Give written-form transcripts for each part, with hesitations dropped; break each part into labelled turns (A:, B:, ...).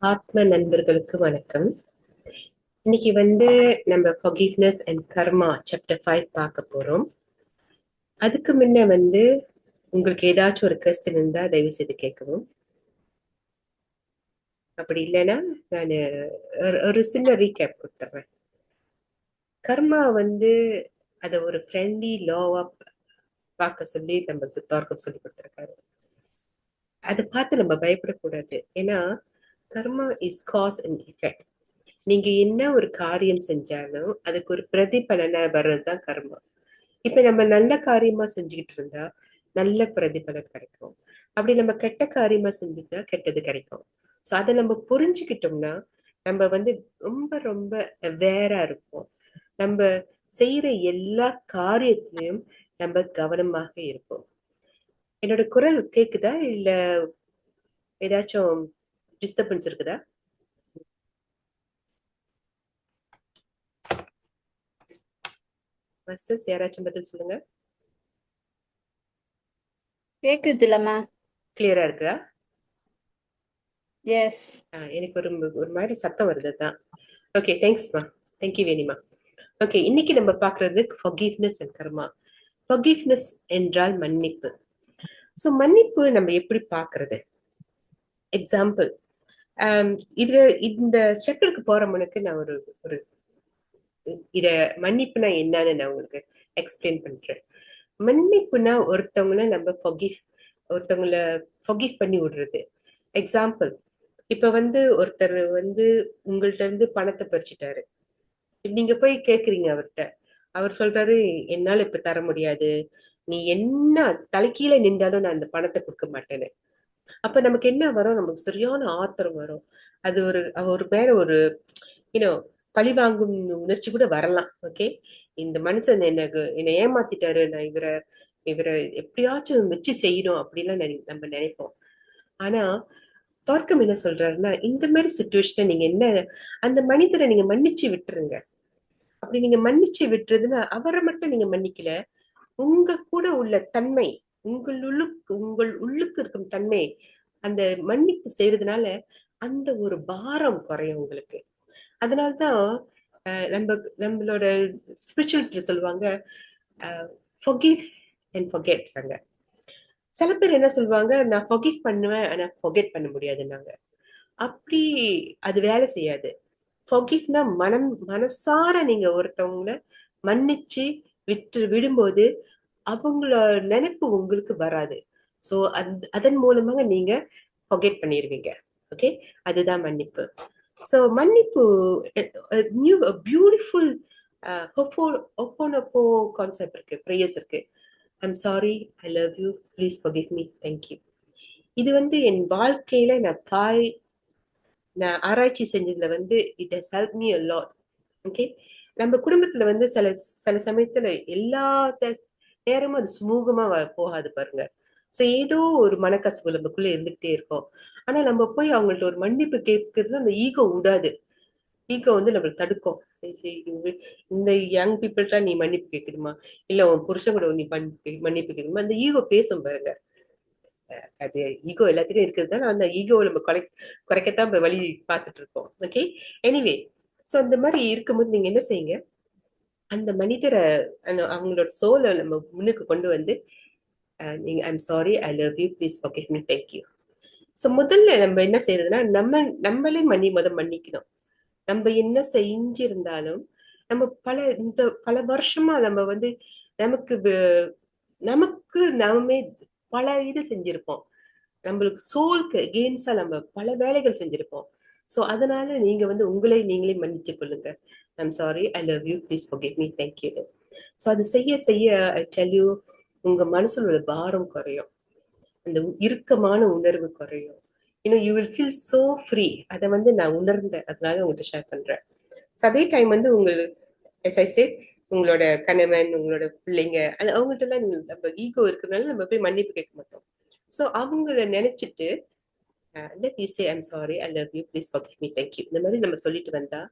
A: ஆத்ம நண்பர்களுக்கு வணக்கம். இன்னைக்கு நம்ம forgiveness அண்ட் கர்மா சாப்டர் 5 பார்க்க போறோம். அதுக்கு முன்ன உங்களுக்கு ஏதாச்சும் ஒரு கொஸ்டின் இருந்தா தயவு செய்து கேட்கவும். அப்படி இல்லைன்னா நான் ஒரு சின்ன ரீகேப் கொடுத்துறேன். கர்மா அத ஒரு ஃப்ரெண்ட்லி லாவா பார்க்க சொல்லி நமக்கு தர்க்கம் சொல்லி கொடுத்திருக்காரு. அதை பார்த்து நம்ம பயப்படக்கூடாது. ஏன்னா கர்மா இஸ் காஸ் அண்ட் எஃபெக்ட். நீங்க என்ன ஒரு காரியம் செஞ்சாலும் அதுக்கு ஒரு பிரதிபலனை வர்றதுதான் கர்மா. இப்ப நம்ம நல்ல காரியமா செஞ்சுக்கிட்டு இருந்தா நல்ல பிரதிபலன் கிடைக்கும். அப்படி நம்ம கெட்ட காரியமா செஞ்சுட்டா கெட்டது கிடைக்கும். சோ அதை நம்ம புரிஞ்சுக்கிட்டோம்னா நம்ம ரொம்ப ரொம்ப வேறா இருப்போம். நம்ம செய்யற எல்லா காரியத்திலையும் நம்ம கவனமாக இருப்போம். என்னோட குரல் கேக்குதா இல்ல ஏதாச்சும் டிஸ்டர்பன்ஸ் இருக்குதா? மாஸ்டர்ஸ் யாராச்சும் பதில் சொல்லுங்க.
B: கேக்குது இல்லம்மா?
A: கிளியரா இருக்குதா?
B: எஸ்.
A: எனக்கு ஒரு மாதிரி சத்தம் வருது தான். ஓகே, தேங்க்ஸ்மா. தேங்க்யூ வெரிமா. ஓகே, இன்னைக்கு நம்ம பாக்குறது forgiveness அண்ட் கர்மா. forgiveness என்றால் மன்னிப்பு. சோ மன்னிப்பு நம்ம எப்படி பாக்குறது? எக்ஸாம்பிள், இது இந்த சாப்டருக்கு போற முன்னுக்கு நான் ஒரு ஒரு இத மன்னிப்புனா என்னன்னு நான் உங்களுக்கு எக்ஸ்பிளைன் பண்றேன். மன்னிப்புனா ஒருத்தவங்கள நம்ம ஒருத்தவங்கள forgive பண்ணி விடுறது. எக்ஸாம்பிள், இப்ப ஒருத்தர் உங்கள்ட்ட இருந்து பணத்தை பறிச்சுட்டாரு. நீங்க போய் கேக்குறீங்க அவர்கிட்ட. அவர் சொல்றாரு, என்னால இப்ப தர முடியாது, நீ என்ன தலைக்கீழ நின்றாலும் நான் அந்த பணத்தை கொடுக்க மாட்டேன்னு. அப்ப நமக்கு என்ன வரும்? நமக்கு சரியான ஆத்திரம் வரும். அது அவர் மேல ஒரு யூனோ பழி வாங்கும் உணர்ச்சி கூட வரலாம். ஓகே, இந்த மனுஷன் என்னை ஏமாத்திட்டாரு, நான் இவரை எப்படியாச்சும் வச்சு செய்யணும் அப்படிலாம் நம்ம நினைப்போம். ஆனா தோற்கம் என்ன சொல்றாருன்னா, இந்த மாதிரி சுச்சுவேஷனை நீங்க என்ன, அந்த மனிதரை நீங்க மன்னிச்சு விட்டுருங்க. அப்படி நீங்க மன்னிச்சு விட்டுறதுன்னா அவரை மட்டும் நீங்க மன்னிக்கல, உங்க கூட உள்ள தன்மை, உங்கள் உள்ளுக்கு இருக்கும் தன்மை, அந்த மன்னிப்பு செய்யறதுனால அந்த ஒரு பாரம் குறையும் உங்களுக்கு. அதனால்தான் நம்மளோட ஸ்பிரிச்சுவல் சொல்லுவாங்க, forgive and forget. சில பேர் என்ன சொல்லுவாங்க, நான் forgive பண்ணுவேன் ஆனா forget பண்ண முடியாதுன்னாங்க. அப்படி அது வேலை செய்யாது. forgiveனா மனசார நீங்க ஒருத்தவங்கள மன்னிச்சு விடும்போது அவங்களோட நினைப்பு உங்களுக்கு வராது. சோ அதன் மூலமாக நீங்க forget பண்ணிருவீங்க. ஓகே, அதுதான் மன்னிப்பு. சோ மன்னிப்பு நியூ பியூட்டிஃபுல் ஒப்போனப்போ கான்செப்ட் இருக்கு, பிரேயர்ஸ் இருக்கு. I'm sorry, I love you, please forgive me, thank you. இது என் வாழ்க்கையில நான் ஆராய்ச்சி செஞ்சதுல it has help me a lot. Okay, நம்ம குடும்பத்துல சில சில சமயத்துல எல்லா நேரமும் அது சுமூகமா போகாது பாருங்க. சோ ஏதோ ஒரு மனக்கசப்பு நமக்குள்ள இருந்துகிட்டே இருக்கும். ஆனா நம்ம போய் அவங்கள்ட்ட ஒரு மன்னிப்பு கேட்கறது அந்த ஈகோ விடாது. ஈகோ நம்மள தடுக்கும். இந்த யங் பீப்புள்கிட்ட நீ மன்னிப்பு கேட்கணுமா, இல்ல உன் புருஷன் கூட நீ மன்னிப்பு கேட்கணுமா, அந்த ஈகோ பேசும் பாருங்க. அது ஈகோ எல்லாத்துக்கும் இருக்கிறது தான். அந்த ஈகோவை நம்ம குறைக்கத்தான் வழி பார்த்துட்டு இருக்கோம். ஓகே, எனிவே, சோ அந்த மாதிரி இருக்கும்போது நீங்க என்ன செய்யுங்க, அந்த மனிதரை அவங்களோட சோலை நம்ம முன்னுக்கு கொண்டு நீங்க I'm sorry, I love you, please forgive me, thank you. So முதல்ல நம்ம என்ன செய்யறதுன்னா, நம்மளே மன்னிக்கணும். நம்ம என்ன செஞ்சிருந்தாலும் நம்ம பல வருஷமா நம்ம நமக்கு நமக்கு நாமே பல இது செஞ்சிருப்போம். நம்மளுக்கு சோல்க்கு எகெயின்ஸ்டா நம்ம பல வேலைகள் செஞ்சிருப்போம். சோ அதனால நீங்க உங்களை நீங்களே மன்னித்துக் கொள்ளுங்க. I'm sorry, I love you, please forgive me, thank you. So அது செய்ய செய்ய ஐ டெல் யூ, உங்க மனசுல உள்ள பாரம் குறையும், அந்த இறுக்கமான உணர்வு குறையும். You will feel so free. அதை நான் உணர்ந்தேன், அதனால உங்கள்கிட்ட ஷேர் பண்றேன். அதே டைம் as I said, உங்களோட கணவன், உங்களோட பிள்ளைங்க, அவங்ககிட்ட எல்லாம் நம்ம ஈகோ இருக்கிறதுனால நம்ம போய் மன்னிப்பு கேட்க மாட்டோம். சோ அவங்கள நினைச்சிட்டு let you say I'm sorry, I love you, please forgive me, thank you, இந்த மாதிரி நம்ம சொல்லிட்டு வந்தா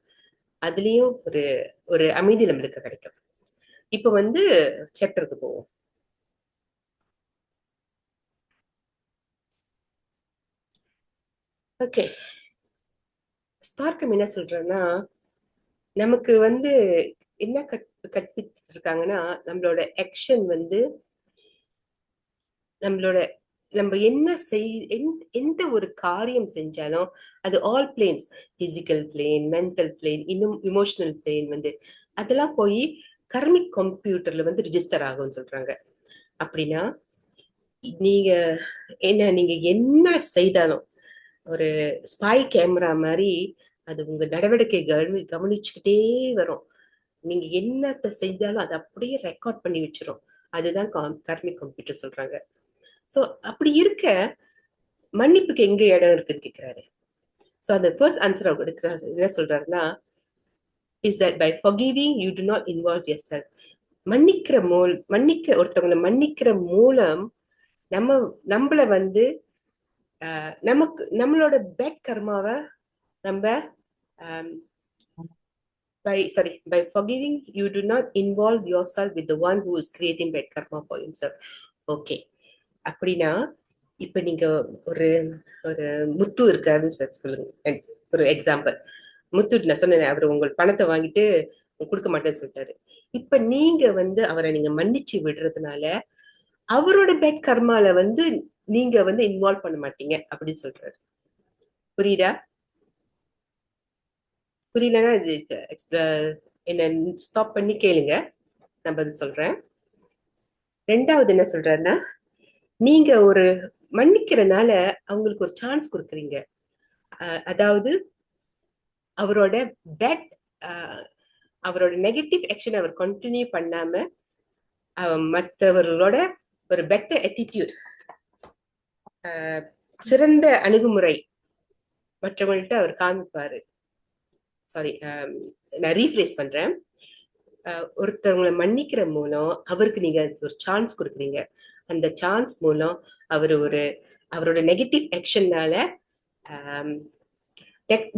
A: அதுலயும் ஒரு ஒரு அமைதி நம்மளுக்கு கிடைக்கும். இப்ப சாப்டருக்கு போவோம். ஓகே, ஸ்தார்க்கம் என்ன சொல்றேன்னா, நமக்கு வந்து என்ன கற்பித்து இருக்காங்கன்னா, நம்மளோட ஆக்ஷன் வந்து நம்மளோட நம்ம என்ன எந்த ஒரு காரியம் செஞ்சாலும் அது all planes, physical plane, mental plane, இன்னும் இமோஷனல் பிளேன் வந்து அதெல்லாம் போய் கர்மிக் கம்ப்யூட்டர்ல வந்து ரிஜிஸ்டர் ஆகும்னு சொல்றாங்க. அப்படின்னா நீங்க நீங்க என்ன செய்தாலும் ஒரு ஸ்பை கேமரா மாதிரி அது உங்க நடவடிக்கை கவனிச்சுக்கிட்டே வரும். நீங்க என்னத்த செஞ்சாலும் அதை அப்படியே ரெக்கார்ட் பண்ணி வச்சிரும். அதுதான் கர்மிக் கம்ப்யூட்டர் சொல்றாங்க. சோ அப்படி இருக்க மன்னிப்புக்கு எங்க இடம் இருக்குன்னு கேக்குறாரு. சோ அந்த ஃபர்ஸ்ட் ஆன்சர் அவர் எடுக்கிறாரு. என்ன சொல்றாருன்னா, is that by forgiving you do not involve yourself. ஒருத்தவங்களை மன்னிக்கிற மூலம் நம்மள வந்து நம்மளோட பேட் கர்மாவை நம்ம by forgiving you do not involve yourself with the one who is creating bad karma for himself. Okay, அப்படின்னா இப்ப நீங்க ஒரு ஒரு முத்து இருக்காருன்னு சொல்லுங்க. ஒரு எக்ஸாம்பிள், முத்து நான் சொன்னேன், அவர் உங்கள் பணத்தை வாங்கிட்டு கொடுக்க மாட்டேன்னு சொல்லிட்டாரு. இப்ப நீங்க வந்து அவரை நீங்க மன்னிச்சு விடுறதுனால அவரோட பேட் கர்மால வந்து நீங்க வந்து இன்வால்வ் பண்ண மாட்டீங்க அப்படின்னு சொல்றாரு. புரியுதா? புரியலன்னா இது என்ன ஸ்டாப் பண்ணி கேளுங்க, நான் பதில் சொல்றேன். ரெண்டாவது என்ன சொல்றாருன்னா, நீங்க ஒரு மன்னிக்கிறனால அவங்களுக்கு ஒரு சான்ஸ் கொடுக்குறீங்க. அதாவது அவரோட பேட் அவரோட நெகட்டிவ் ஆக்ஷன் அவர் கண்டினியூ பண்ணாம மற்றவர்களோட ஒரு பெட்டர் attitude, சிறந்த அணுகுமுறை மற்றவங்கள்ட்ட அவர் காமிப்பாரு. சாரி, நான் ரீஃப்ரேஸ் பண்றேன். ஒருத்தவங்களை மன்னிக்கிற மூலம் அவருக்கு நீங்க ஒரு சான்ஸ் கொடுக்குறீங்க. அந்த சான்ஸ் மூலம் அவர் அவரோட நெகட்டிவ் ஆக்ஷன்னால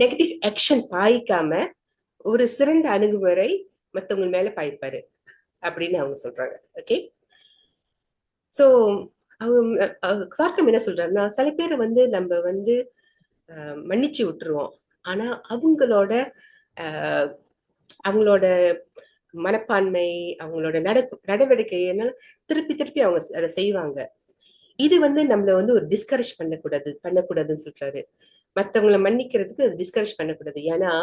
A: நெகட்டிவ் ஆக்ஷன் பாய்க்காம ஒரு சிறந்த அணுகுமுறை மத்தவங்க மேல பாய்ப்பாரு அப்படின்னு அவங்க சொல்றாங்க. ஓகே, சோ அவங்க கார்க்கம் என்ன சொல்றாருன்னா, சில பேரை வந்து நம்ம வந்து மன்னிச்சு விட்டுருவோம். ஆனா அவங்களோட மனப்பான்மை, அவங்களோட நடவடிக்கைன்னு திருப்பி திருப்பி அவங்க அதை செய்வாங்க. இது வந்து நம்மள வந்து ஒரு டிஸ்கரேஜ் பண்ணக்கூடாதுன்னு சொல்றாரு. மத்தவங்களை மன்னிக்கிறதுக்கு டிஸ்கரேஜ் பண்ணக்கூடாது. ஏன்னா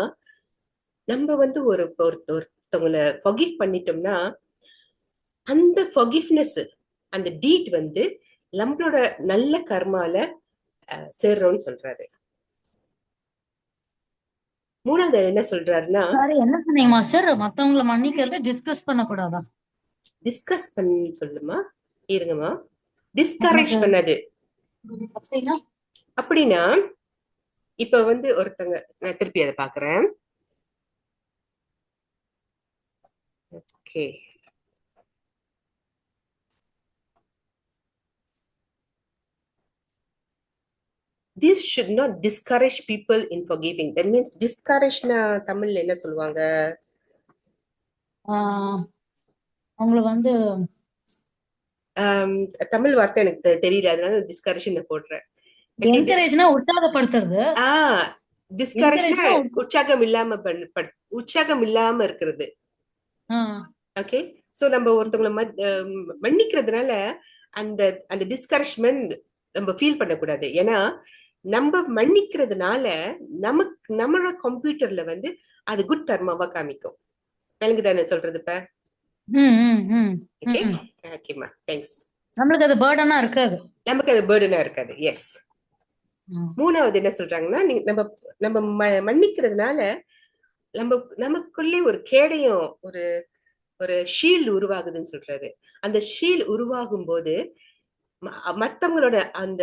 A: நம்ம வந்து ஒருத்தவங்களை forgive பண்ணிட்டோம்னா அந்த forgiveness, அந்த டீட் வந்து நம்மளோட நல்ல கர்மால சேர்றோம்னு சொல்றாரு. மூணாவது என்ன சொல்றாருன்னா,
C: என்ன சொன்னீங்க மாஸ்டர், மத்தவங்களை மன்னிக்கிறது டிஸ்கஸ் பண்ணக்கூடாதா?
A: டிஸ்கஸ் பண்ணி சொல்லுமா, இருங்கம்மா. டிஸ்கரேஜ் பண்ணது அப்படின்னா, இப்ப வந்து ஒருத்தங்க, நான் திருப்பி அதை பாக்குறேன். Okay, this should not discourage people in forgiving. That means discourage na தமிழ்ல என்ன சொல்லுவாங்க?
C: அவங்களை வந்து
A: தமிழ் வார்த்தை எனக்கு தெரியல, அதனால டிஸ்கரேஜ் போடுறேன்.
C: என்கரேஜ்னா உற்சாகப்படுத்துறது.
A: டிஸ்கரேஜ்னா உற்சாகம் இல்லாம இருக்கிறது. ஓகே, சோ நம்ம ஒருத்தவங்களை மன்னிக்கிறதுனால அந்த அந்த டிஸ்கரேஜ்மெண்ட் நம்ம ஃபீல் பண்ணக்கூடாது. ஏன்னா நம்ம மன்னிக்கிறதுனால நம்மளோட கம்ப்யூட்டர்ல வந்து அது குட் கர்மாவா காமிக்கும். எனக்கு தானே சொல்றது இப்ப? ஓகேமா, தேங்க்ஸ்.
C: நம்மளுக்கு அது பர்டனா இருக்காது.
A: நமக்கு அது பர்டனா இருக்காது. எஸ். மூணாவது என்ன சொல்றாங்கன்னா, நம்ம நம்ம மன்னிக்கிறதுனால நமக்குள்ளே ஒரு கேடயம், ஒரு ஷீல்டு உருவாகுதுன்னு சொல்றாரு. அந்த ஷீல்டு உருவாகும் போது மத்தவங்களோட அந்த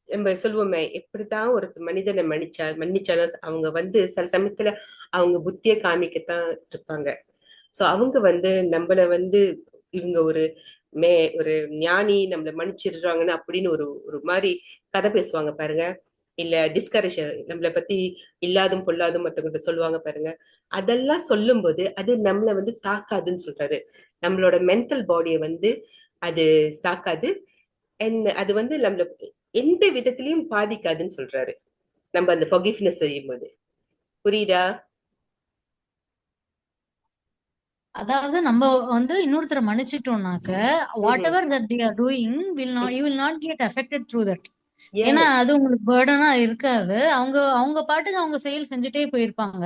A: நம்ம சொல்லுவோமே, எப்படித்தான் ஒரு மனிதனை மன்னிச்சாலும் அவங்க வந்து சில சமயத்துல அவங்க புத்திய காமிக்கத்தான் இருப்பாங்க. சோ அவங்க வந்து நம்மள வந்து இவங்க ஒரு ஞானி நம்மள மன்னிச்சிடுறாங்கன்னு அப்படின்னு ஒரு மாதிரி கதை பேசுவாங்க பாருங்க. இல்ல டிஸ்கரேஜ், நம்மளை பத்தி இல்லாதும் பொல்லாதும் மத்தவங்கிட்ட சொல்லுவாங்க பாருங்க. அதெல்லாம் சொல்லும் போது அது நம்மள வந்து தாக்காதுன்னு சொல்றாரு. நம்மளோட மென்டல் பாடியை வந்து அது தாக்காது. அது வந்து நம்மள எந்த விதத்திலையும் பாதிக்காதுன்னு சொல்றாரு. நம்ம அந்த forgiveness செய்யும்போது. புரியுதா?
C: அதாவது நம்ம வந்து இன்னொருத்தரை மன்னிச்சிட்டோம்னாக்க whatever that they are doing will not you will not get affected through that. ஏன்னா
A: எஸ்.
C: அது உங்களுக்கு பேர்டனா இருக்காது. அவங்க அவங்க பாட்டுக்கு அவங்க செயல் செஞ்சுட்டே போயிருப்பாங்க.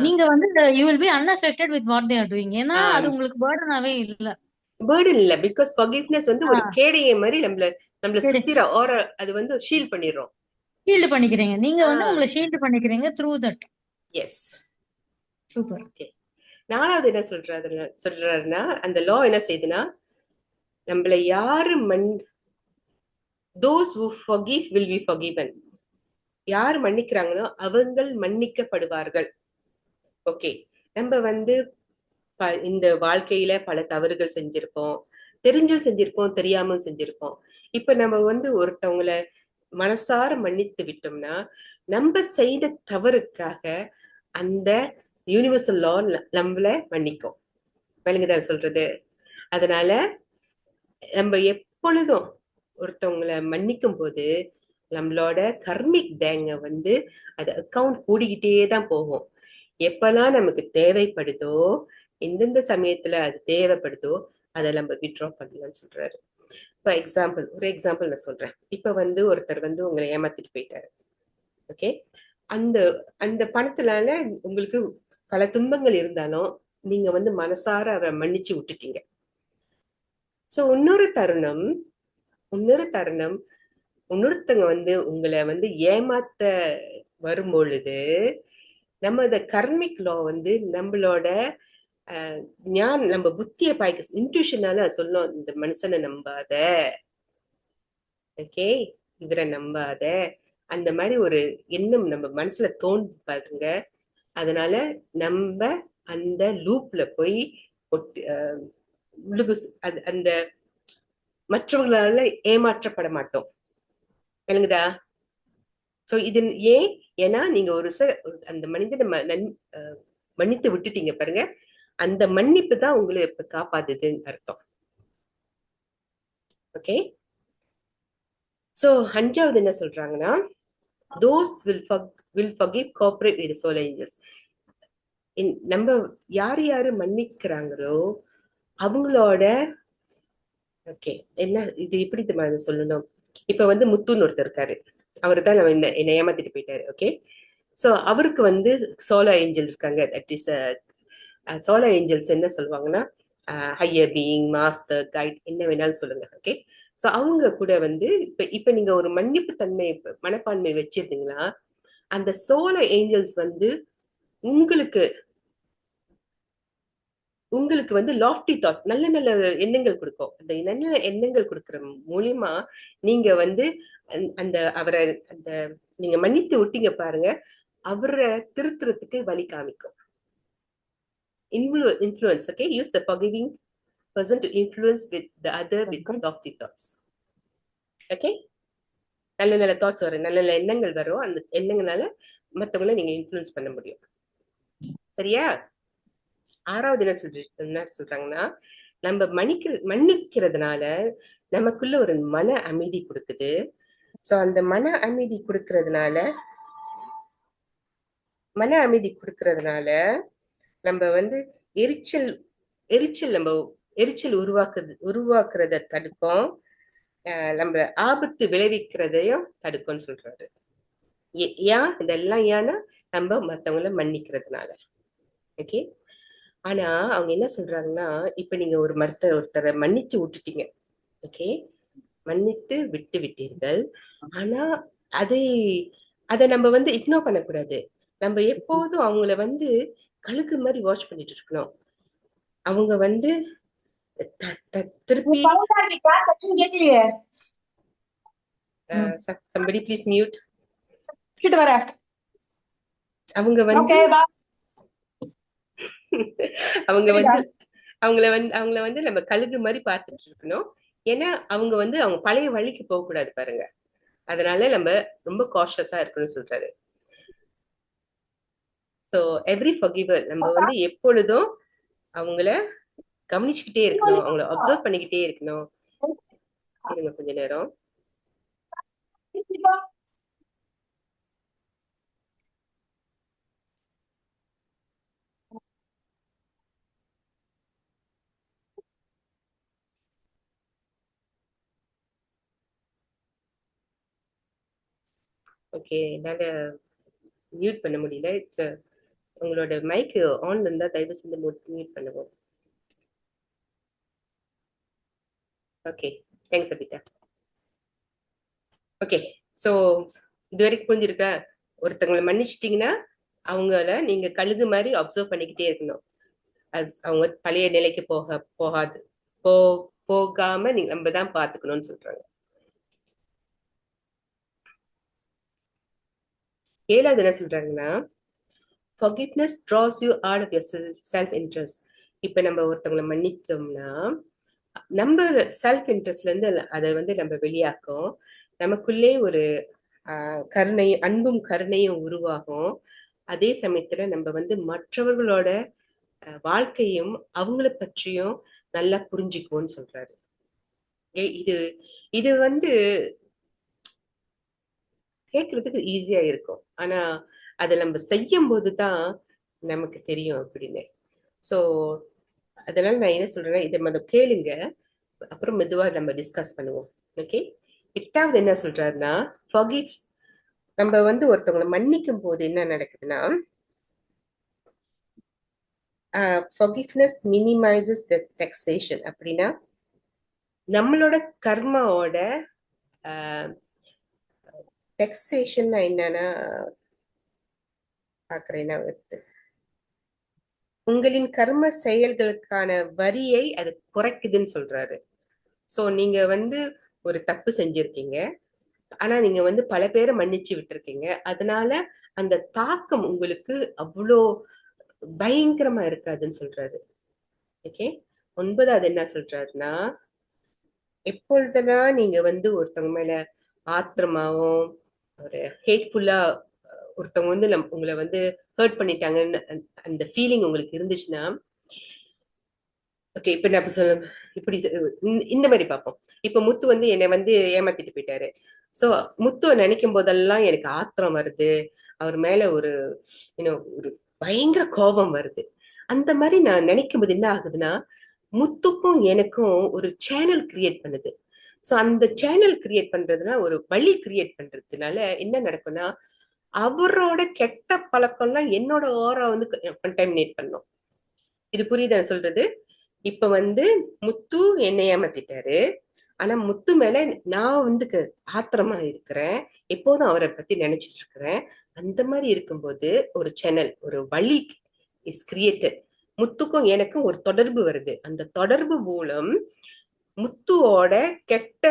C: நீங்க வந்து you will be unaffected with what they are doing. ஏன்னா அது உங்களுக்கு பேர்டனாவே இல்ல.
A: பேர்டன் இல்ல, பிகாஸ் forgiveness வந்து ஒரு கேடைய மாதிரி நம்மள
C: சரி.
A: சுத்திர ஆர அது வந்து ஷீல்ட் பண்ணிடுறோம்.
C: ஷீல்டு பண்ணிக்கிறீங்க. நீங்க வந்து உங்களை ஷீல்டு பண்ணிக்கிறீங்க through that.
A: Yes.
C: Super.
A: Okay. நாலாவது என்ன சொல்றாருன்னா அந்த லா என்ன செய்யுதுன்னா, நம்மள யாரு those who forgive will be forgiven. யார் மன்னிக்கிறாங்களோ அவங்கள் மன்னிக்கப்படுவார்கள். ஓகே. நம்ம வந்து இந்த வாழ்க்கையில பல தவறுகள் செஞ்சிருப்போம், தெரிஞ்சும் செஞ்சிருப்போம், தெரியாமலும் செஞ்சிருப்போம். இப்ப நம்ம வந்து ஒருத்தவங்கள மனசார மன்னித்து விட்டோம்னா நம்ம செய்த தவறுக்காக அந்த யூனிவர்சல் லா நம்மள மன்னிக்கும். விளங்குதா சொல்றது? அதனால நம்ம எப்பொழுதும் ஒருத்தவங்களை மன்னிக்கும் போது நம்மளோட கர்மிக் டேங்க வந்து அது அக்கவுண்ட் கூடிக்கிட்டே தான் போகும். எப்பெல்லாம் நமக்கு தேவைப்படுதோ, எந்தெந்த சமயத்துல அது தேவைப்படுதோ அதை நம்ம வித்ட்ரா பண்ணலாம்னு சொல்றாரு. ஃபார் எக்ஸாம்பிள், ஒரு எக்ஸாம்பிள் நான் சொல்றேன். இப்ப வந்து ஒருத்தர் வந்து உங்களை ஏமாத்திட்டு போயிட்டாரு. ஓகே. அந்த அந்த பணத்தினால உங்களுக்கு பல துன்பங்கள் இருந்தாலும் நீங்க வந்து மனசார அவரை மன்னிச்சு விட்டுட்டீங்க. சோ இன்னொரு தருணம் இன்னொருத்தங்க வந்து உங்களை வந்து ஏமாத்த வரும்பொழுது நம்ம இந்த கர்மிக் லா வந்து நம்மளோட நம்ம புத்திய பாய்க்க இன்ட்யூஷனால சொல்லும், இந்த மனுஷனை நம்பாத, ஓகே, இவரை நம்பாத, அந்த மாதிரி ஒரு எண்ணம் நம்ம மனசுல தோன்றி பாருங்க. அதனால நம்ம அந்த லூப்ல போய் அந்த மற்றவர்களால ஏமாற்றப்பட மாட்டோம். விளங்குதா? சோ இது ஏன்னா நீங்க ஒரு அந்த மனிதனை மன்னித்து விட்டுட்டீங்க பாருங்க, அந்த மன்னிப்பு தான் உங்களை இப்ப காப்பாத்துதுன்னு அர்த்தம். ஓகே. சோ அஞ்சாவது என்ன சொல்றாங்கன்னா, those will forgive cooperate with the soul angels. நம்ம யாரு மன்னிக்கிறாங்களோ அவங்களோட ஓகே என்ன இது எப்படி சொல்லணும். இப்ப வந்து முத்துன்னு ஒருத்தர் இருக்காரு, அவரு தான் என்ன ஏமாத்திட்டு போயிட்டாரு. ஓகே. சோ அவருக்கு வந்து சோலா ஏஞ்சல் இருக்காங்க. தட் இஸ் சோலா ஏஞ்சல்ஸ் என்ன சொல்லுவாங்கன்னா ஹையர் பீயிங், மாஸ்டர், கைட், என்ன வேணாலும் சொல்லுங்க. ஓகே. சோ அவங்க கூட வந்து இப்ப நீங்க ஒரு மன்னிப்பு தன்மை மனப்பான்மை வச்சிருந்தீங்கன்னா அந்த சோலா ஏஞ்சல்ஸ் வந்து உங்களுக்கு வந்து லாஃப்டி தாட்ஸ், நல்ல நல்ல எண்ணங்கள் கொடுக்கும். அந்த நல்ல எண்ணங்கள் கொடுக்கற மூலியமா நீங்க வந்து அவரை நீங்க மன்னித்து விட்டீங்க பாருங்க, அவரை திருத்துறதுக்கு வழி காமிக்கும். Influence, okay? Use the forgiving person to influence with the other with lofty thoughts. Okay? நல்ல நல்ல தாட்ஸ் வரும், நல்ல நல்ல எண்ணங்கள் வரும். அந்த எண்ணங்களால மத்தவங்களை நீங்க இன்ஃப்ளூயன்ஸ் பண்ண முடியும். சரியா? ஆறாவது என்ன சொல்றாங்கன்னா, நம்ம மன்னிக்கிறதுனால நமக்குள்ள ஒரு மன அமைதி கொடுக்குது. சோ அந்த மன அமைதி கொடுக்கறதுனால நம்ம வந்து எரிச்சல் உருவாக்குறத தடுக்கும், நம்ம ஆபத்து விளைவிக்கிறதையும் தடுக்கும்னு சொல்றாரு. இதெல்லாம் ஏன்னா நம்ம மத்தவங்கள மன்னிக்கிறதுனால. ஓகே. ஆனா அவங்க என்ன சொல்றாங்கன்னா, இப்ப நீங்க ஒருத்தரை மன்னிச்சு விட்டுட்டீங்க. ஓகே, மன்னித்து விட்டு விட்டீர்கள். ஆனா அதை நம்ம வந்து இக்னோர் பண்ணக்கூடாது. நம்ம எப்போதும் அவங்கள வந்து கழுகு மாதிரி வாட்ச் பண்ணிட்டு இருக்கணும். அவங்க வந்து திருப்பி somebody please mute. அவங்க வந்து அவங்கள வந்து நம்ம கழுகு மாதிரி பார்த்துட்டு இருக்கணும். ஏன்னா அவங்க வந்து அவங்க பழைய வழிக்கு போக கூடாது பாருங்க. அதனால நம்ம ரொம்ப காஷியஸா இருக்கணும்னு சொல்றாரு. சோ எவ்ரி ஃபர்கிவர் நம்ம வந்து எப்பொழுதும் அவங்கள கவனிச்சுக்கிட்டே இருக்கணும், அவங்கள அப்சர்வ் பண்ணிக்கிட்டே இருக்கணும். கொஞ்ச நேரம் ஓகே, என்னால மியூட் பண்ண முடியல. உங்களோட மைக் ஆன் இருந்தா தயவு செஞ்சு மியூட் பண்ணுவோம். Okay, thanks Abitha. Okay, so இது வரைக்கும் புரிஞ்சிருக்கா? ஒருத்தவங்களை மன்னிச்சிட்டீங்கன்னா அவங்கள நீங்க கழுகு மாதிரி அப்சர்வ் பண்ணிக்கிட்டே இருக்கணும். அது அவங்க பழைய நிலைக்கு போகாது, போகாம நம்ம தான் பாத்துக்கணும்னு சொல்றாங்க. 7வது என்ன சொல்றாங்கன்னா, forgiveness draws you out of your self interest. இப்ப நம்ம ஒருத்தவங்களை மன்னித்தோம்னா நம்ம செல்ஃப் இன்ட்ரெஸ்ட்ல இருந்து அதை நம்ம வெளியாக்கும். நமக்குள்ளே ஒரு கருணை, அன்பும் கருணையும் உருவாகும். அதே சமயத்துல நம்ம மற்றவர்களோட வாழ்க்கையும் அவங்கள பற்றியும் நல்லா புரிஞ்சுக்குவோம்னு சொல்றாரு. இது இது கேட்கறதுக்கு ஈஸியா இருக்கும், ஆனா அதை நம்ம செய்யும் போதுதான் நமக்கு தெரியும் அப்படின்னு. சோ அதனால நான் என்ன சொல்றேன்னா, இதை கேளுங்க, அப்புறம் மெதுவா நம்ம டிஸ்கஸ் பண்ணுவோம். ஓகே, 8வது என்ன சொல்றாருன்னா, forgive. நம்ம ஒருத்தவங்களை மன்னிக்கும் போது என்ன நடக்குதுன்னா, forgiveness minimizes the taxation. அப்படின்னா நம்மளோட கர்மாவோட டெக்ஸேஷன் என்னன்னா பாக்குறேன்னா, உங்களின் கர்ம செயல்களுக்கான வரியை அது குறைக்குதுன்னு சொல்றாரு. சோ நீங்க ஒரு தப்பு செஞ்சிருக்கீங்க, ஆனா நீங்க பல பேரை மன்னிச்சு விட்டுருக்கீங்க. அதனால அந்த தாக்கம் உங்களுக்கு அவ்வளோ பயங்கரமா இருக்காதுன்னு சொல்றாரு. ஓகே, 9வது என்ன சொல்றாருன்னா, எப்பொழுதெல்லாம் நீங்க ஒருத்தவங்க மேல ஆத்திரமாவும் ஒரு ஹேட்ஃபுல்லா ஒருத்தவங்க உங்களை ஹர்ட் பண்ணிட்டாங்கன்னு அந்த ஃபீலிங் உங்களுக்கு இருந்துச்சுன்னா, ஓகே, இப்ப நான் சொல்ல இப்படி இந்த மாதிரி பார்ப்போம். இப்ப முத்து என்னை ஏமாத்திட்டு போயிட்டாரு. சோ முத்துவை நினைக்கும் போதெல்லாம் எனக்கு ஆத்திரம் வருது, அவர் மேல ஒரு ஒரு பயங்கர கோபம் வருது. அந்த மாதிரி நான் நினைக்கும் போது என்ன ஆகுதுன்னா, முத்துக்கும் எனக்கும் ஒரு சேனல் கிரியேட் பண்ணுது. சோ அந்த சேனல் கிரியேட் பண்றதுனா, ஒரு வழி கிரியேட் பண்றதுனால என்ன நடக்கும்னா, அவரோட கெட்ட பழக்கம்லாம் என்னோட ஓரா கண்டாமினேட் பண்ணும். இது புரியுதா சொல்றது? இப்ப முத்து என்னை ஏமாத்திட்டாரு, ஆனா முத்து மேல நான் ஆத்திரமா இருக்கிறேன், எப்போதும் அவரை பத்தி நினைச்சிட்டு இருக்கிறேன். அந்த மாதிரி இருக்கும்போது ஒரு சேனல், ஒரு வழி இஸ் கிரியேட்டட். முத்துக்கும் எனக்கும் ஒரு தொடர்பு வருது. அந்த தொடர்பு மூலம் முத்துவோட கெட்ட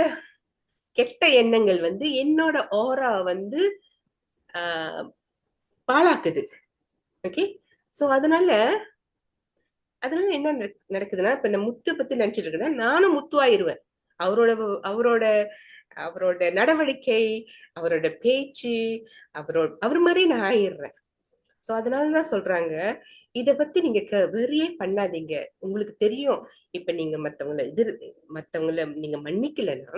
A: கெட்ட எண்ணங்கள் என்னோட ஓரா பாழாக்குது. ஓகே, சோ அதனால என்ன நடக்குதுன்னா, இப்ப நான் முத்து பத்தி நினைச்சிட்டு இருக்கேன்னா நானும் முத்துவாயிருவேன். அவரோட அவரோட அவரோட நடவடிக்கை, அவரோட பேச்சு, அவர் மாதிரி நான் ஆயிடுறேன். சோ அதனாலதான் சொல்றாங்க, இத பத்தி நீங்க வெறியே பண்ணாதீங்க. உங்களுக்கு தெரியும், இப்ப நீங்க மத்தவங்களை நீங்க மன்னிக்கலன்னா,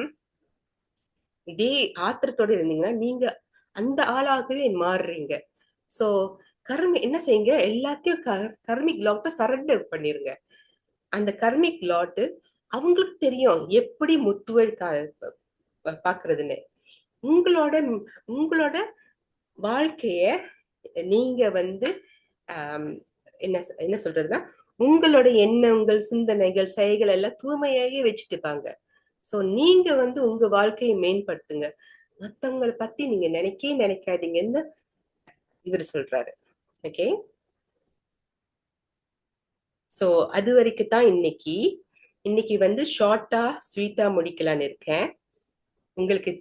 A: இதே ஆத்திரத்தோட இருந்தீங்கன்னா நீங்க அந்த ஆளாகவே மாறுறீங்க. சோ என்ன செய்யுங்க, எல்லாத்தையும் கர்மிக் லாட்ட சரண்டர் பண்ணிருங்க. அந்த கர்மிக் லாட் அவங்களுக்கு தெரியும் எப்படி முத்துவை பாக்குறதுன்னு. உங்களோட உங்களோட வாழ்க்கைய நீங்க என்ன சொல்றதுன்னா, உங்களோட எண்ணங்கள், சிந்தனைகள், செயல்கள் எல்லாம் தூய்மையாகி வச்சுட்டுப்பாங்க. சோ நீங்க உங்க வாழ்க்கையை மேம்படுத்துங்க, மத்தவங்களை பத்தி நீங்க நினைக்காதீங்கன்னு இவர் சொல்றாரு. ஓகே, சோ அது வரைக்கும் தான் இன்னைக்கு ஷார்ட்டா ஸ்வீட்டா முடிக்கலான்னு இருக்கேன். உங்களுக்கு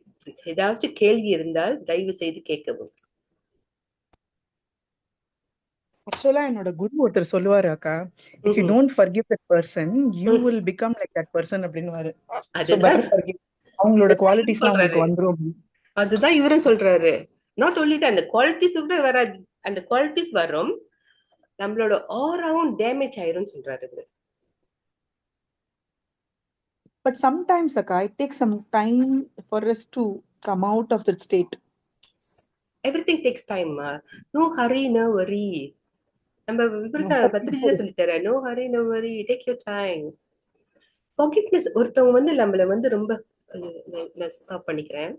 A: ஏதாச்சும் கேள்வி இருந்தால் தயவு செய்து கேட்கவும்.
D: ஆக்சுவலா என்னோட குரு ஒருத்தர் சொல்லுவாரு, அக்கா, if you don't forgive that person, you will become like that person அப்படின்னுவாரு. So better forgive. அவங்களோட குவாலிட்டிஸ்லாம் உங்களுக்கு வந்துரும்.
A: அதுதான் இவரும் சொல்றாரு. நாட் ஒன்லி தான், அந்த குவாலிட்டிஸ் கூட வராது, அந்த குவாலிட்டிஸ் வரும், நம்மளோட ஆராவும் டேமேஜ் ஆயிரும் சொல்றாரு.
D: But sometimes, Akka, it takes some time for us to come out of that state.
A: Everything takes time. No hurry, no worry. நம்ம பத்ரிஜா சொல்லிட்டாரு, no hurry, no worry, take your time. Forgiveness ஒருத்தவங்க நம்மள ரொம்ப, நான் stop பண்ணிக்கிறேன்.